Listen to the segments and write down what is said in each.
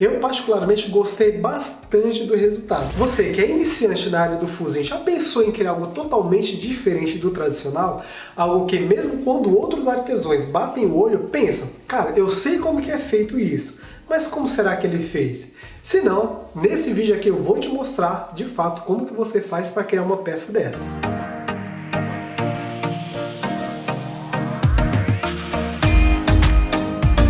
Eu particularmente gostei bastante do resultado. Você que é iniciante na área do fusim, já pensou em criar algo totalmente diferente do tradicional? Algo que mesmo quando outros artesãos batem o olho, pensam, cara, eu sei como que é feito isso, mas como será que ele fez? Se não, nesse vídeo aqui eu vou te mostrar de fato como que você faz para criar uma peça dessa.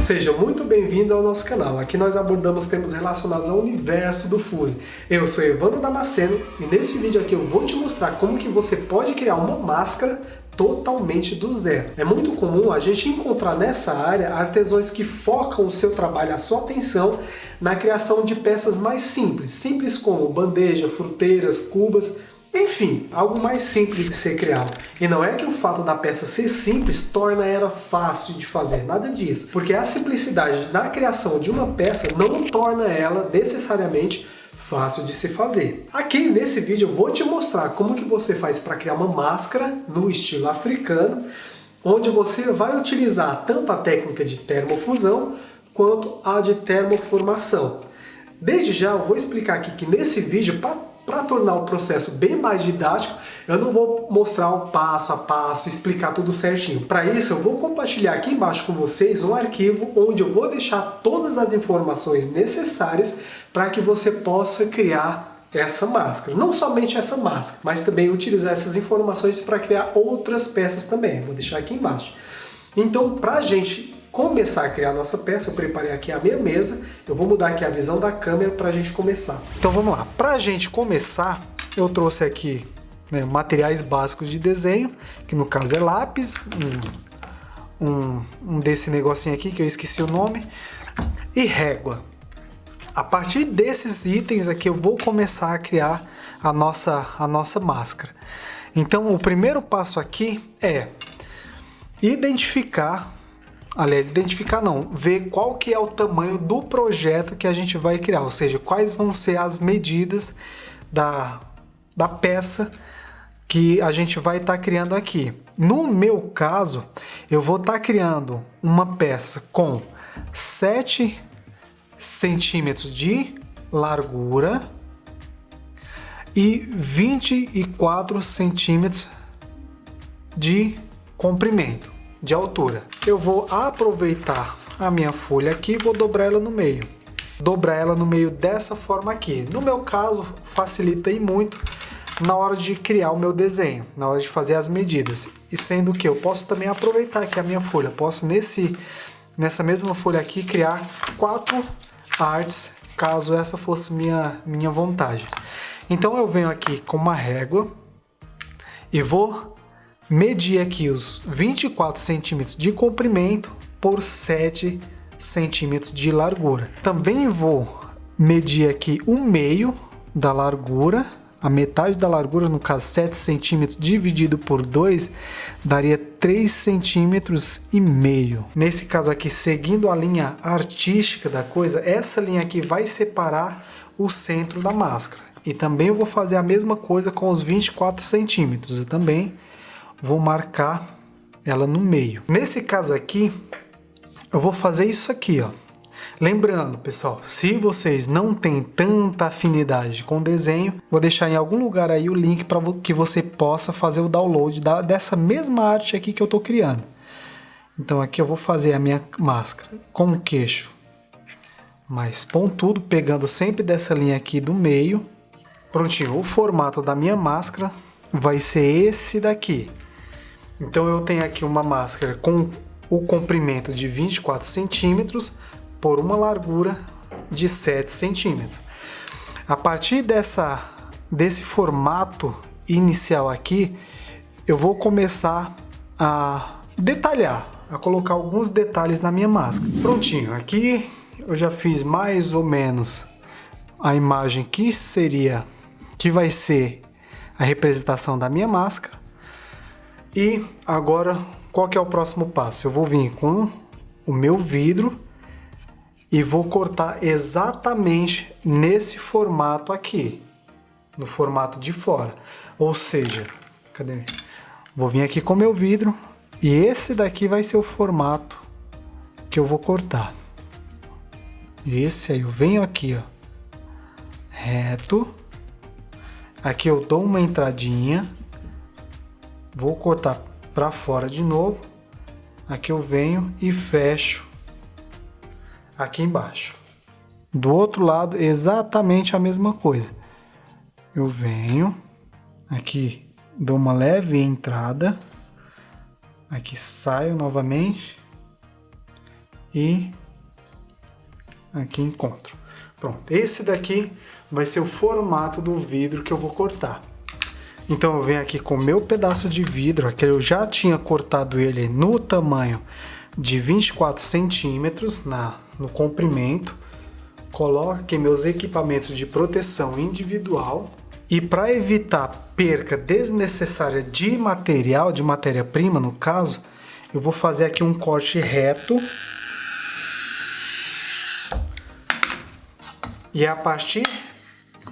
Seja muito bem-vindo ao nosso canal. Aqui nós abordamos temas relacionados ao universo do fusim. Eu sou Evandro Damasceno e nesse vídeo aqui eu vou te mostrar como que você pode criar uma máscara totalmente do zero. É muito comum a gente encontrar nessa área artesãos que focam o seu trabalho, a sua atenção na criação de peças mais simples como bandeja, fruteiras, cubas, enfim, algo mais simples de ser criado. E não é que o fato da peça ser simples torna ela fácil de fazer, nada disso. Porque a simplicidade na criação de uma peça não torna ela necessariamente fácil de se fazer. Aqui nesse vídeo eu vou te mostrar como que você faz para criar uma máscara no estilo africano, onde você vai utilizar tanto a técnica de termofusão quanto a de termoformação. Desde já eu vou explicar aqui que nesse vídeo, para tornar o processo bem mais didático, eu não vou mostrar o passo a passo, explicar tudo certinho. Para isso, eu vou compartilhar aqui embaixo com vocês um arquivo onde eu vou deixar todas as informações necessárias para que você possa criar essa máscara. Não somente essa máscara, mas também utilizar essas informações para criar outras peças também. Vou deixar aqui embaixo. Então, para a gente começar a criar a nossa peça, eu preparei aqui a minha mesa, eu vou mudar aqui a visão da câmera para a gente começar. Então vamos lá, para a gente começar, eu trouxe aqui materiais básicos de desenho, que no caso é lápis, um desse negocinho aqui que eu esqueci o nome, e régua. A partir desses itens aqui eu vou começar a criar a nossa máscara. Então o primeiro passo aqui é ver qual que é o tamanho do projeto que a gente vai criar, ou seja, quais vão ser as medidas da peça que a gente vai estar criando aqui. No meu caso, eu vou estar criando uma peça com 7 centímetros de largura e 24 centímetros de comprimento, de altura. Eu vou aproveitar a minha folha aqui e vou dobrar ela no meio. Dobrar ela no meio dessa forma aqui. No meu caso, facilita e muito na hora de criar o meu desenho, na hora de fazer as medidas. E sendo que eu posso também aproveitar aqui a minha folha. Posso nessa mesma folha aqui criar 4 artes, caso essa fosse minha vontade. Então eu venho aqui com uma régua e vou medir aqui os 24 centímetros de comprimento por 7 centímetros de largura. Também vou medir aqui o meio da largura, a metade da largura, no caso 7 centímetros dividido por 2, daria 3 centímetros e meio. Nesse caso aqui, seguindo a linha artística da coisa, essa linha aqui vai separar o centro da máscara. E também eu vou fazer a mesma coisa com os 24 centímetros. Eu também vou marcar ela no meio. Nesse caso aqui, eu vou fazer isso aqui, ó. Lembrando, pessoal, se vocês não têm tanta afinidade com desenho, vou deixar em algum lugar aí o link para que você possa fazer o download dessa mesma arte aqui que eu estou criando. Então aqui eu vou fazer a minha máscara com o queixo mais pontudo, pegando sempre dessa linha aqui do meio. Prontinho, o formato da minha máscara vai ser esse daqui. Então eu tenho aqui uma máscara com o comprimento de 24 centímetros por uma largura de 7 centímetros. A partir desse formato inicial aqui, eu vou começar a detalhar, a colocar alguns detalhes na minha máscara. Prontinho, aqui eu já fiz mais ou menos a imagem que vai ser a representação da minha máscara. E agora, qual que é o próximo passo? Eu vou vir com o meu vidro e vou cortar exatamente nesse formato aqui, no formato de fora. Ou seja, cadê? Vou vir aqui com o meu vidro e esse daqui vai ser o formato que eu vou cortar. Esse aí eu venho aqui, ó, reto. Aqui eu dou uma entradinha. Vou cortar para fora de novo. Aqui eu venho e fecho aqui embaixo. Do outro lado, exatamente a mesma coisa. Eu venho aqui, dou uma leve entrada. Aqui saio novamente. E aqui encontro. Pronto, esse daqui vai ser o formato do vidro que eu vou cortar. Então eu venho aqui com o meu pedaço de vidro, aquele eu já tinha cortado ele no tamanho de 24 centímetros no comprimento. Coloco aqui meus equipamentos de proteção individual. E para evitar perca desnecessária de material, de matéria-prima no caso, eu vou fazer aqui um corte reto. E é a partir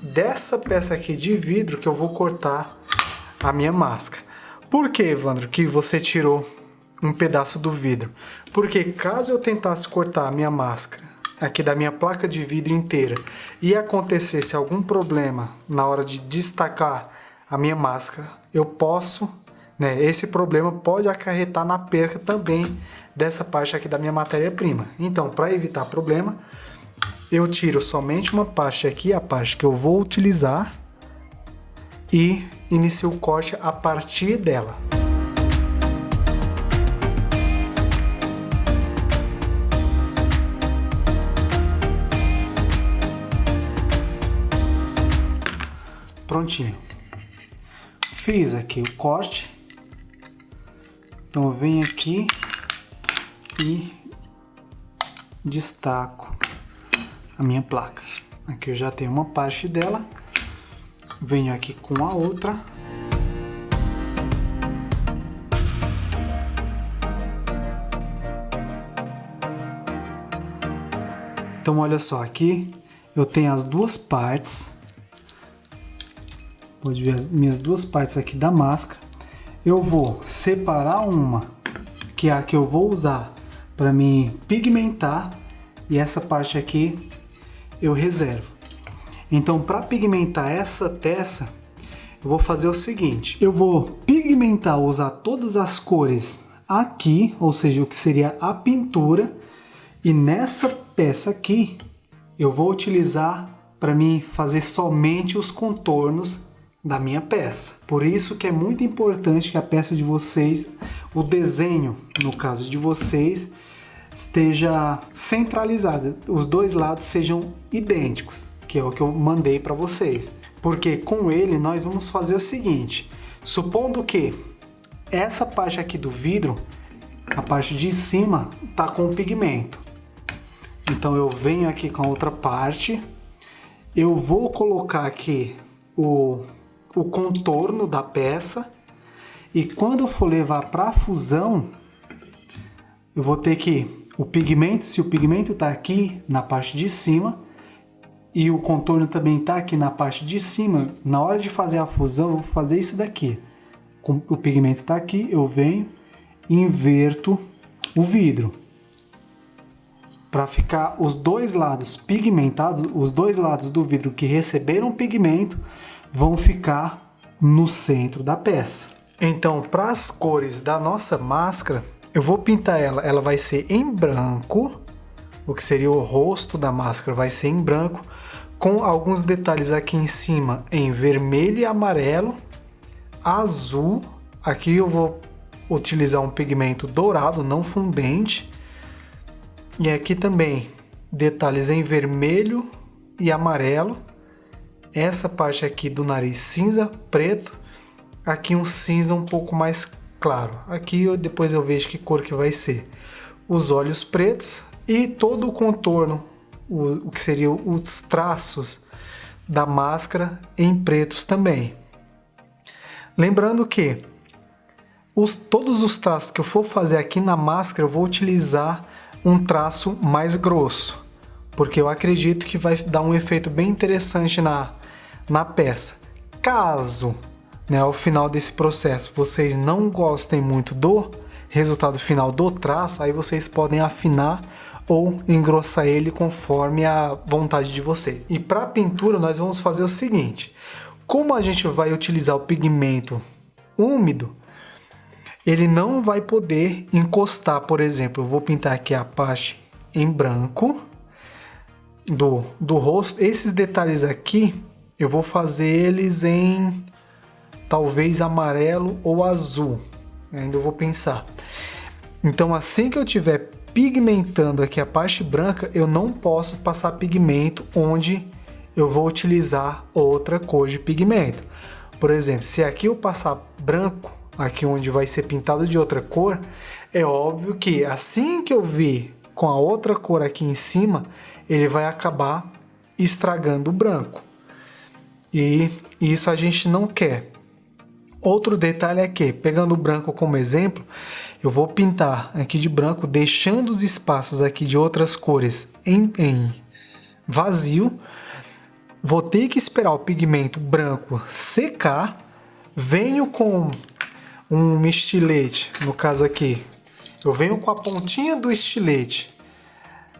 dessa peça aqui de vidro que eu vou cortar a minha máscara. Por que, Evandro, que você tirou um pedaço do vidro? Porque caso eu tentasse cortar a minha máscara aqui da minha placa de vidro inteira e acontecesse algum problema na hora de destacar a minha máscara, eu posso, né, esse problema pode acarretar na perca também dessa parte aqui da minha matéria-prima. Então, para evitar problema, eu tiro somente uma parte aqui, a parte que eu vou utilizar, e inicio o corte a partir dela. Prontinho. Fiz aqui o corte. Então eu venho aqui e destaco a minha placa. Aqui eu já tenho uma parte dela. Venho aqui com a outra. Então olha só, aqui eu tenho as duas partes. Pode ver as minhas duas partes aqui da máscara. Eu vou separar uma, que é a que eu vou usar para me pigmentar, e essa parte aqui eu reservo. Então, para pigmentar essa peça, eu vou fazer o seguinte: eu vou pigmentar, usar todas as cores aqui, ou seja, o que seria a pintura, e nessa peça aqui eu vou utilizar para mim fazer somente os contornos da minha peça. Por isso que é muito importante que a peça de vocês, o desenho, no caso de vocês, esteja centralizada, os dois lados sejam idênticos, que é o que eu mandei para vocês. Porque com ele nós vamos fazer o seguinte: supondo que essa parte aqui do vidro, a parte de cima, tá com o pigmento. Então eu venho aqui com a outra parte, eu vou colocar aqui o contorno da peça, e quando eu for levar para a fusão, eu vou ter que o pigmento, se o pigmento está aqui na parte de cima e o contorno também está aqui na parte de cima, na hora de fazer a fusão eu vou fazer isso daqui. O pigmento está aqui, eu venho e inverto o vidro para ficar os dois lados pigmentados. Os dois lados do vidro que receberam pigmento vão ficar no centro da peça. Então, para as cores da nossa máscara, eu vou pintar ela vai ser em branco, o que seria o rosto da máscara vai ser em branco, com alguns detalhes aqui em cima em vermelho e amarelo, azul. Aqui eu vou utilizar um pigmento dourado, não fundente, e aqui também detalhes em vermelho e amarelo. Essa parte aqui do nariz cinza, preto, aqui um cinza um pouco mais claro. Aqui depois eu vejo que cor que vai ser. Os olhos pretos e todo o contorno, o que seriam os traços da máscara em pretos também. Lembrando que todos os traços que eu for fazer aqui na máscara, eu vou utilizar um traço mais grosso, porque eu acredito que vai dar um efeito bem interessante na peça. Caso, né, ao final desse processo vocês não gostem muito do resultado final do traço, aí vocês podem afinar ou engrossar ele conforme a vontade de você. E para a pintura nós vamos fazer o seguinte: como a gente vai utilizar o pigmento úmido, ele não vai poder encostar. Por exemplo, eu vou pintar aqui a parte em branco do rosto. Esses detalhes aqui eu vou fazer eles em talvez amarelo ou azul. Ainda vou pensar. Então, assim que eu tiver pigmentando aqui a parte branca, eu não posso passar pigmento onde eu vou utilizar outra cor de pigmento. Por exemplo, se aqui eu passar branco, aqui onde vai ser pintado de outra cor, é óbvio que assim que eu vir com a outra cor aqui em cima, ele vai acabar estragando o branco. E isso a gente não quer. Outro detalhe é que, pegando o branco como exemplo, eu vou pintar aqui de branco, deixando os espaços aqui de outras cores em vazio. Vou ter que esperar o pigmento branco secar. Venho com um estilete, no caso aqui, eu venho com a pontinha do estilete.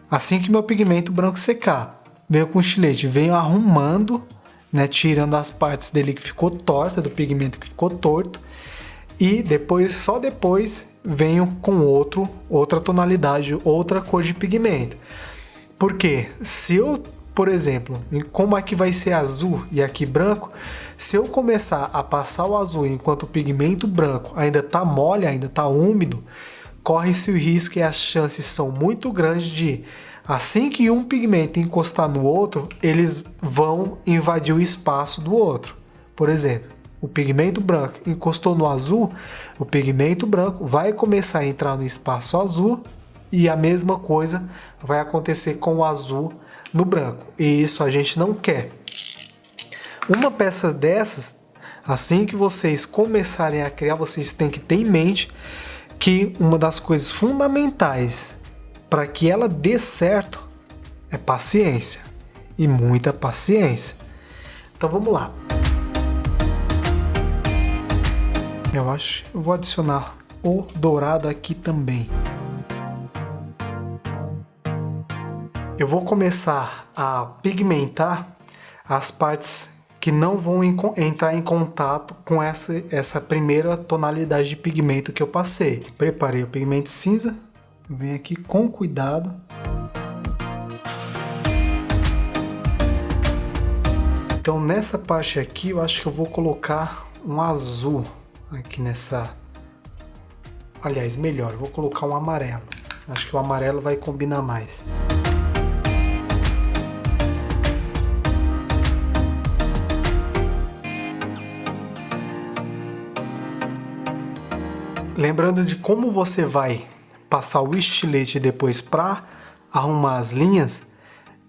Assim que meu pigmento branco secar, venho com o estilete, venho arrumando, né, tirando as partes dele que ficou torta, do pigmento que ficou torto, e depois, só depois, venho com outra tonalidade, outra cor de pigmento. Porque se eu, por exemplo, como aqui vai ser azul e aqui branco, se eu começar a passar o azul enquanto o pigmento branco ainda está mole, ainda está úmido, corre-se o risco e as chances são muito grandes de, assim que um pigmento encostar no outro, eles vão invadir o espaço do outro. Por exemplo, o pigmento branco encostou no azul, o pigmento branco vai começar a entrar no espaço azul e a mesma coisa vai acontecer com o azul no branco. E isso a gente não quer. Uma peça dessas, assim que vocês começarem a criar, vocês têm que ter em mente que uma das coisas fundamentais para que ela dê certo é paciência, e muita paciência. Então vamos lá. Eu acho que eu vou adicionar o dourado aqui também. Eu vou começar a pigmentar as partes que não vão entrar em contato com essa primeira tonalidade de pigmento que eu passei. Preparei o pigmento cinza, venho aqui com cuidado. Então nessa parte aqui eu acho que eu vou colocar um azul aqui nessa... Aliás, melhor, eu vou colocar um amarelo. Acho que o amarelo vai combinar mais. Lembrando de como você vai passar o estilete depois para arrumar as linhas,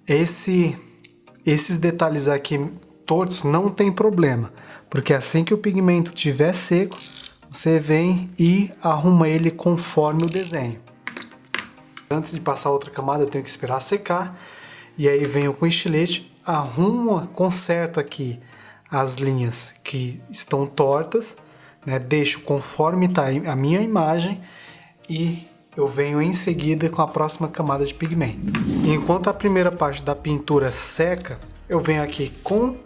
esses detalhes aqui tortos não tem problema, porque assim que o pigmento estiver seco, você vem e arruma ele conforme o desenho. Antes de passar outra camada, eu tenho que esperar secar, e aí venho com o estilete, conserto aqui as linhas que estão tortas, né, deixo conforme está a minha imagem e eu venho em seguida com a próxima camada de pigmento. Enquanto a primeira parte da pintura seca, eu venho aqui com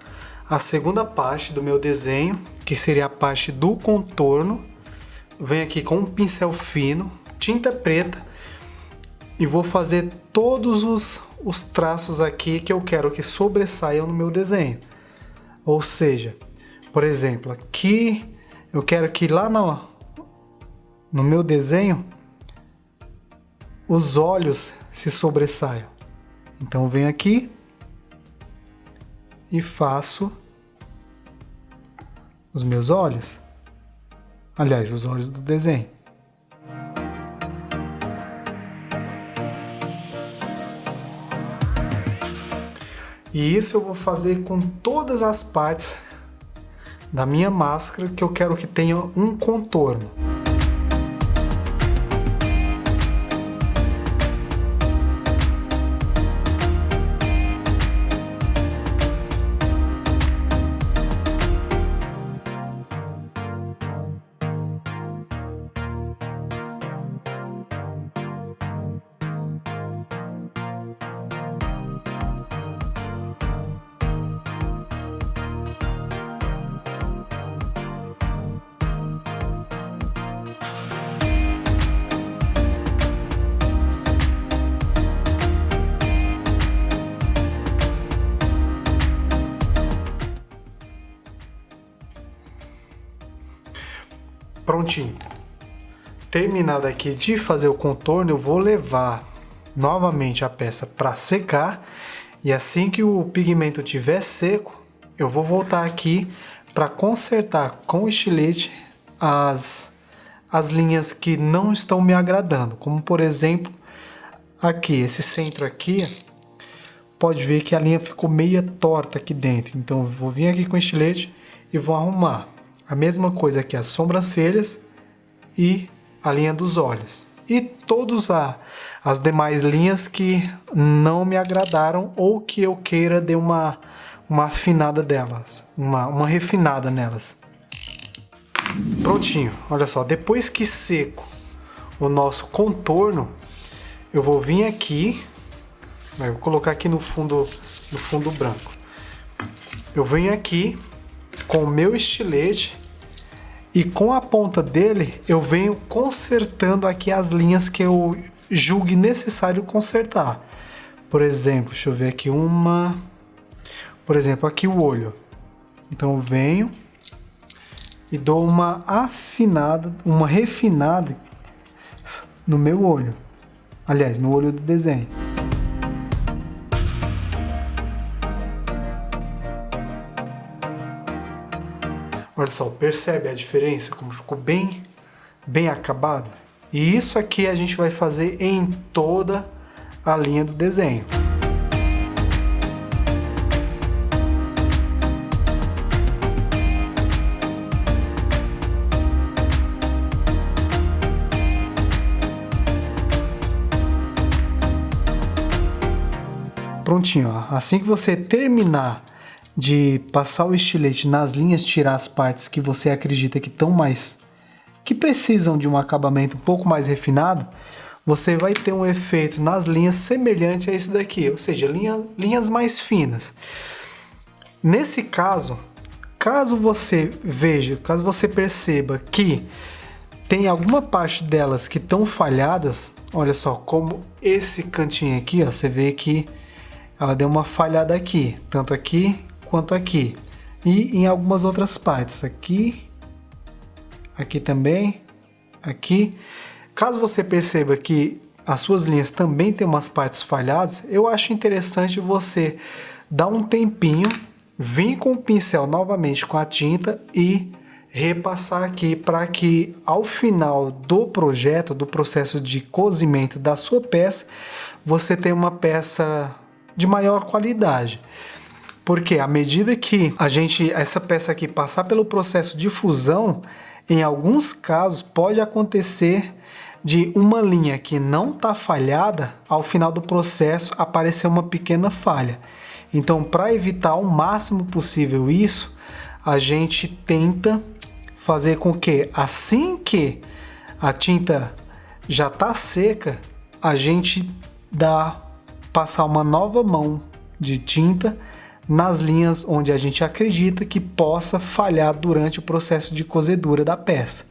a segunda parte do meu desenho, que seria a parte do contorno. Venho aqui com um pincel fino, tinta preta, e vou fazer todos os traços aqui que eu quero que sobressaiam no meu desenho. Ou seja, por exemplo, aqui eu quero que lá no meu desenho os olhos se sobressaiam. Então eu venho aqui e faço os meus olhos. Aliás, os olhos do desenho. E isso eu vou fazer com todas as partes da minha máscara que eu quero que tenha um contorno. Prontinho. Terminado aqui de fazer o contorno, eu vou levar novamente a peça para secar. E assim que o pigmento estiver seco, eu vou voltar aqui para consertar com o estilete as linhas que não estão me agradando. Como por exemplo, aqui, esse centro aqui, pode ver que a linha ficou meia torta aqui dentro. Então eu vou vir aqui com o estilete e vou arrumar. A mesma coisa aqui, as sobrancelhas e a linha dos olhos. E todas as demais linhas que não me agradaram ou que eu queira dar uma afinada delas, uma refinada nelas. Prontinho, olha só, depois que seco o nosso contorno, eu vou vir aqui, vou colocar aqui no fundo branco. Eu venho aqui com o meu estilete e com a ponta dele eu venho consertando aqui as linhas que eu julgue necessário consertar. Por exemplo, deixa eu ver aqui por exemplo, aqui o olho. Então eu venho e dou uma afinada, uma refinada no meu olho. Aliás, no olho do desenho. Olha só, percebe a diferença? Como ficou bem acabado? E isso aqui a gente vai fazer em toda a linha do desenho. Prontinho, ó. Assim que você terminar de passar o estilete nas linhas, tirar as partes que você acredita que precisam de um acabamento um pouco mais refinado, você vai ter um efeito nas linhas semelhante a esse daqui, ou seja, linhas mais finas. Nesse caso, caso você perceba que tem alguma parte delas que estão falhadas, olha só, como esse cantinho aqui, ó, você vê que ela deu uma falhada aqui, tanto aqui quanto aqui. E em algumas outras partes, aqui também, aqui. Caso você perceba que as suas linhas também têm umas partes falhadas, eu acho interessante você dar um tempinho, vir com o pincel novamente com a tinta e repassar aqui para que ao final do projeto, do processo de cozimento da sua peça, você tenha uma peça de maior qualidade. Porque à medida que essa peça aqui passar pelo processo de fusão, em alguns casos pode acontecer de uma linha que não está falhada, ao final do processo aparecer uma pequena falha. Então, para evitar ao máximo possível isso, a gente tenta fazer com que assim que a tinta já está seca, a gente passar uma nova mão de tinta nas linhas onde a gente acredita que possa falhar durante o processo de cozedura da peça.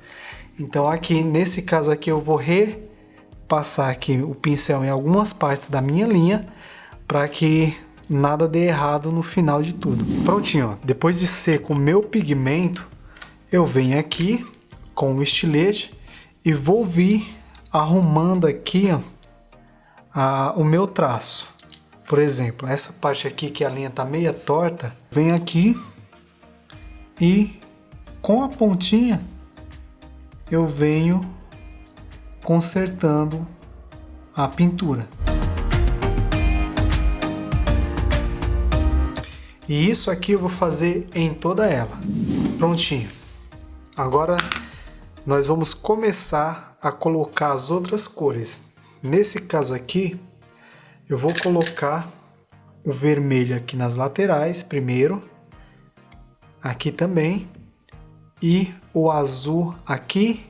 Então aqui, nesse caso aqui, eu vou repassar aqui o pincel em algumas partes da minha linha para que nada dê errado no final de tudo. Prontinho, ó. Depois de seco o meu pigmento, eu venho aqui com o estilete e vou vir arrumando aqui, ó, o meu traço. Por exemplo, essa parte aqui que a linha tá meia torta, venho aqui e com a pontinha eu venho consertando a pintura. E isso aqui eu vou fazer em toda ela. Prontinho. Agora nós vamos começar a colocar as outras cores. Nesse caso aqui, eu vou colocar o vermelho aqui nas laterais primeiro, aqui também, e o azul aqui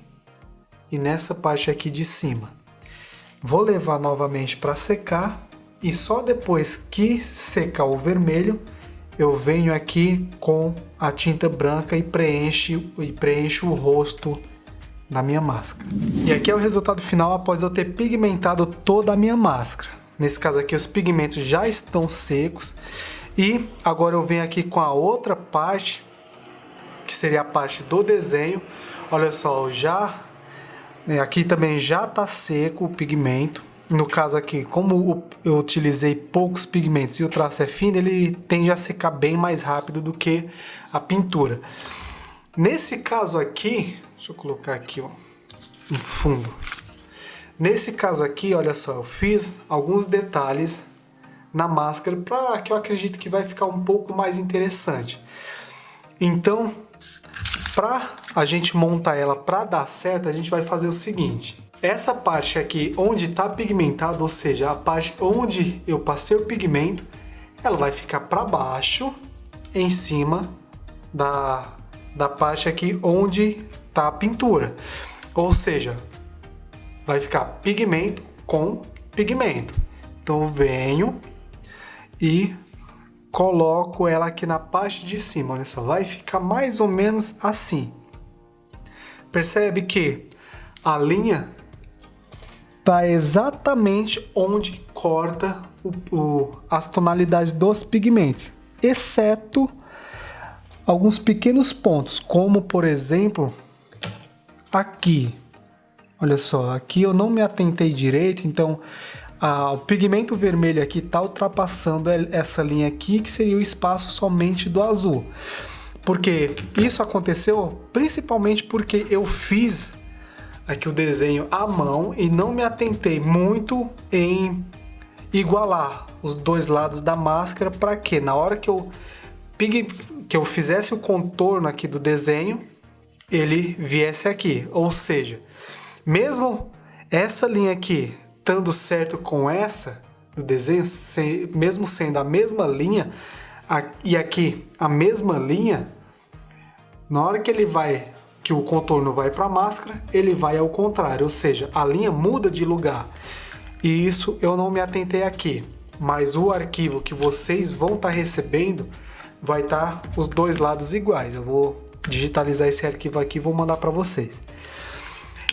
e nessa parte aqui de cima. Vou levar novamente para secar e só depois que secar o vermelho, eu venho aqui com a tinta branca e preencho o rosto da minha máscara. E aqui é o resultado final após eu ter pigmentado toda a minha máscara. Nesse caso aqui os pigmentos já estão secos e agora eu venho aqui com a outra parte, que seria a parte do desenho, Olha só, aqui também já tá seco o pigmento. No caso aqui, como eu utilizei poucos pigmentos e o traço é fino, ele tende a secar bem mais rápido do que a pintura. Nesse caso aqui, deixa eu colocar aqui, ó, no fundo. Nesse caso aqui, olha só, eu fiz alguns detalhes na máscara para que eu acredito que vai ficar um pouco mais interessante. Então, para a gente montar ela para dar certo, a gente vai fazer o seguinte. Essa parte aqui onde está pigmentado, ou seja, a parte onde eu passei o pigmento, ela vai ficar para baixo, em cima da parte aqui onde está a pintura. Ou seja, vai ficar pigmento com pigmento. Então eu venho e coloco ela aqui na parte de cima, olha só, vai ficar mais ou menos assim. Percebe que a linha tá exatamente onde corta as tonalidades dos pigmentos, exceto alguns pequenos pontos, como por exemplo aqui. Olha só, aqui eu não me atentei direito, então o pigmento vermelho aqui está ultrapassando essa linha aqui, que seria o espaço somente do azul. Porque isso aconteceu principalmente porque eu fiz aqui o desenho à mão e não me atentei muito em igualar os dois lados da máscara, para que na hora que eu fizesse o contorno aqui do desenho, ele viesse aqui. Ou seja, mesmo essa linha aqui estando certo com essa do desenho, mesmo sendo a mesma linha, e aqui a mesma linha, na hora que o contorno vai para a máscara, ele vai ao contrário, ou seja, a linha muda de lugar. E isso eu não me atentei aqui, mas o arquivo que vocês vão estar recebendo vai estar os dois lados iguais. Eu vou digitalizar esse arquivo aqui e vou mandar para vocês.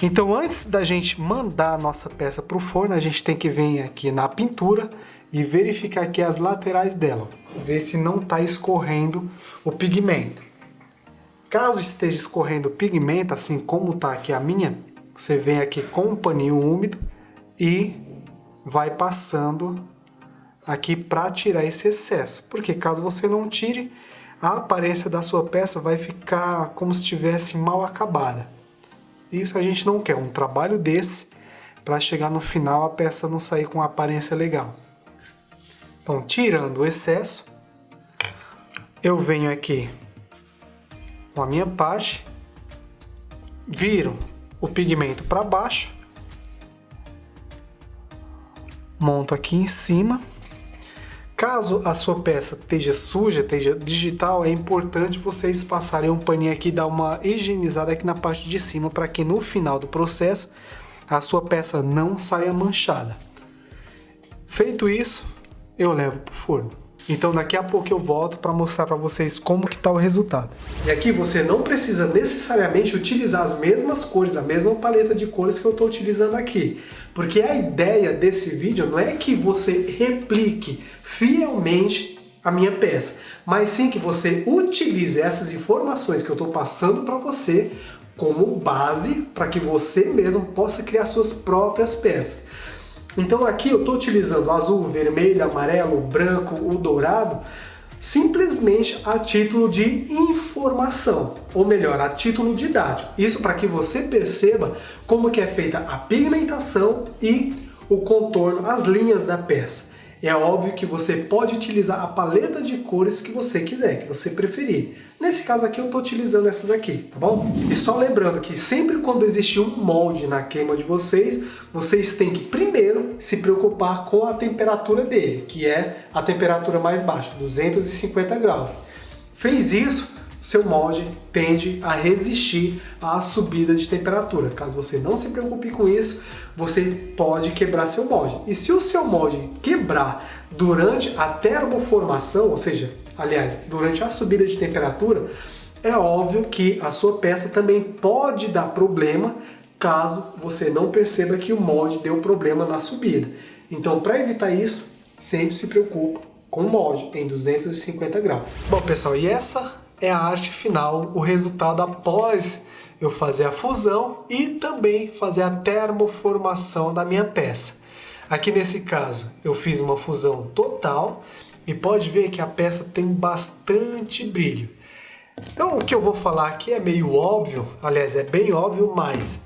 Então, antes da gente mandar a nossa peça para o forno, a gente tem que vir aqui na pintura e verificar aqui as laterais dela, ver se não está escorrendo o pigmento. Caso esteja escorrendo o pigmento, assim como está aqui a minha, você vem aqui com um paninho úmido e vai passando aqui para tirar esse excesso, porque caso você não tire, a aparência da sua peça vai ficar como se estivesse mal acabada. Isso a gente não quer, um trabalho desse para chegar no final a peça não sair com uma aparência legal. Então, tirando o excesso, eu venho aqui com a minha parte, viro o pigmento para baixo, monto aqui em cima. Caso a sua peça esteja suja, esteja digital, é importante vocês passarem um paninho aqui e dar uma higienizada aqui na parte de cima, para que no final do processo a sua peça não saia manchada. Feito isso, eu levo para o forno. Então daqui a pouco eu volto para mostrar para vocês como que está o resultado. E aqui você não precisa necessariamente utilizar as mesmas cores, a mesma paleta de cores que eu estou utilizando aqui. Porque a ideia desse vídeo não é que você replique fielmente a minha peça, mas sim que você utilize essas informações que eu estou passando para você como base para que você mesmo possa criar suas próprias peças. Então aqui eu estou utilizando o azul, o vermelho, o amarelo, o branco, o dourado, simplesmente a título de informação, ou melhor, a título didático. Isso para que você perceba como que é feita a pigmentação e o contorno, as linhas da peça. É óbvio que você pode utilizar a paleta de cores que você quiser, que você preferir. Nesse caso aqui eu estou utilizando essas aqui, tá bom? E só lembrando que sempre quando existe um molde na queima de vocês, vocês têm que primeiro se preocupar com a temperatura dele, que é a temperatura mais baixa, 250 graus. Fez isso, seu molde tende a resistir à subida de temperatura. Caso você não se preocupe com isso, você pode quebrar seu molde. E se o seu molde quebrar durante a termoformação, ou seja, aliás, durante a subida de temperatura, é óbvio que a sua peça também pode dar problema caso você não perceba que o molde deu problema na subida. Então, para evitar isso, sempre se preocupe com o molde em 250 graus. Bom, pessoal, e essa é a arte final, o resultado após eu fazer a fusão e também fazer a termoformação da minha peça. Aqui nesse caso eu fiz uma fusão total e pode ver que a peça tem bastante brilho. Então o que eu vou falar aqui é meio óbvio, aliás é bem óbvio, mas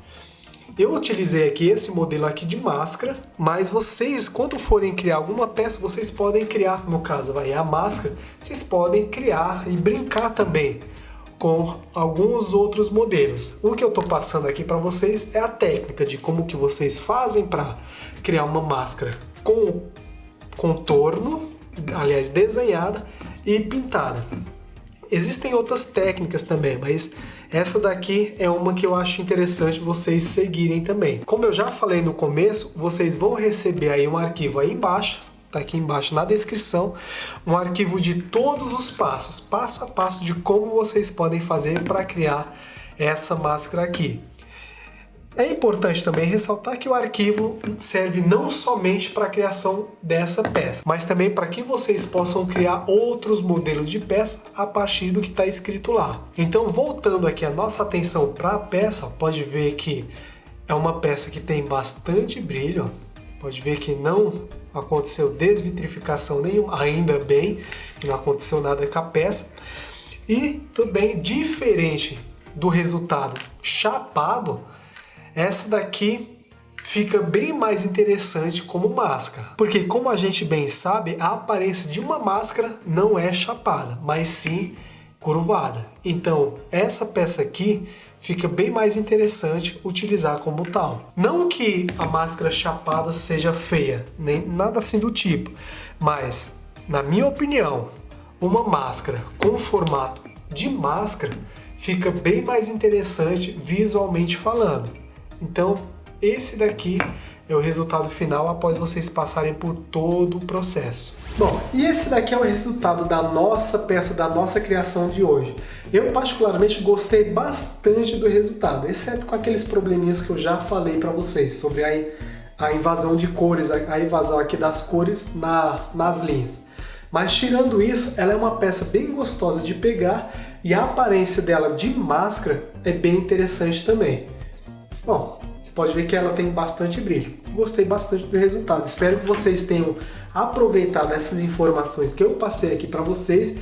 eu utilizei aqui esse modelo aqui de máscara, mas vocês, quando forem criar alguma peça, vocês podem criar, no caso vai a máscara, vocês podem criar e brincar também com alguns outros modelos. O que eu estou passando aqui para vocês é a técnica de como que vocês fazem para criar uma máscara com contorno, aliás desenhada e pintada. Existem outras técnicas também, mas essa daqui é uma que eu acho interessante vocês seguirem também. Como eu já falei no começo, vocês vão receber aí um arquivo aí embaixo, tá aqui embaixo na descrição, um arquivo de todos os passos, passo a passo de como vocês podem fazer para criar essa máscara aqui. É importante também ressaltar que o arquivo serve não somente para a criação dessa peça, mas também para que vocês possam criar outros modelos de peça a partir do que está escrito lá. Então, voltando aqui a nossa atenção para a peça, pode ver que é uma peça que tem bastante brilho, pode ver que não aconteceu desvitrificação nenhuma, ainda bem que não aconteceu nada com a peça. E também, diferente do resultado chapado, essa daqui fica bem mais interessante como máscara. Porque, como a gente bem sabe, a aparência de uma máscara não é chapada, mas sim curvada. Então, essa peça aqui fica bem mais interessante utilizar como tal. Não que a máscara chapada seja feia, nem nada assim do tipo, mas, na minha opinião, uma máscara com formato de máscara fica bem mais interessante visualmente falando. Então, esse daqui é o resultado final após vocês passarem por todo o processo. Bom, e esse daqui é o resultado da nossa peça, da nossa criação de hoje. Eu particularmente gostei bastante do resultado, exceto com aqueles probleminhas que eu já falei para vocês sobre a invasão de cores, a invasão aqui das cores nas linhas. Mas tirando isso, ela é uma peça bem gostosa de pegar e a aparência dela de máscara é bem interessante também. Bom, você pode ver que ela tem bastante brilho. Gostei bastante do resultado. Espero que vocês tenham aproveitado essas informações que eu passei aqui para vocês.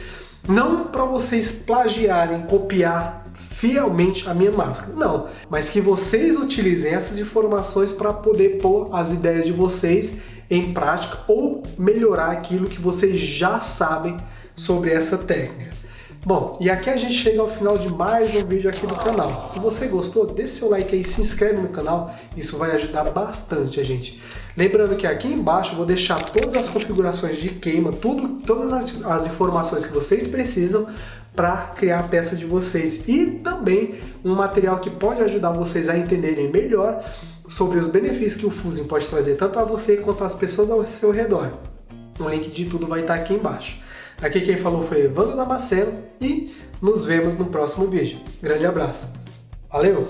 Não para vocês plagiarem, copiar fielmente a minha máscara. Não, mas que vocês utilizem essas informações para poder pôr as ideias de vocês em prática ou melhorar aquilo que vocês já sabem sobre essa técnica. Bom, e aqui a gente chega ao final de mais um vídeo aqui do canal. Se você gostou, deixe seu like aí, se inscreve no canal, isso vai ajudar bastante a gente. Lembrando que aqui embaixo eu vou deixar todas as configurações de queima, todas as informações que vocês precisam para criar a peça de vocês e também um material que pode ajudar vocês a entenderem melhor sobre os benefícios que o fusing pode trazer tanto a você quanto às pessoas ao seu redor. O link de tudo vai estar aqui embaixo. Aqui quem falou foi Evandro Damasceno e nos vemos no próximo vídeo. Grande abraço. Valeu!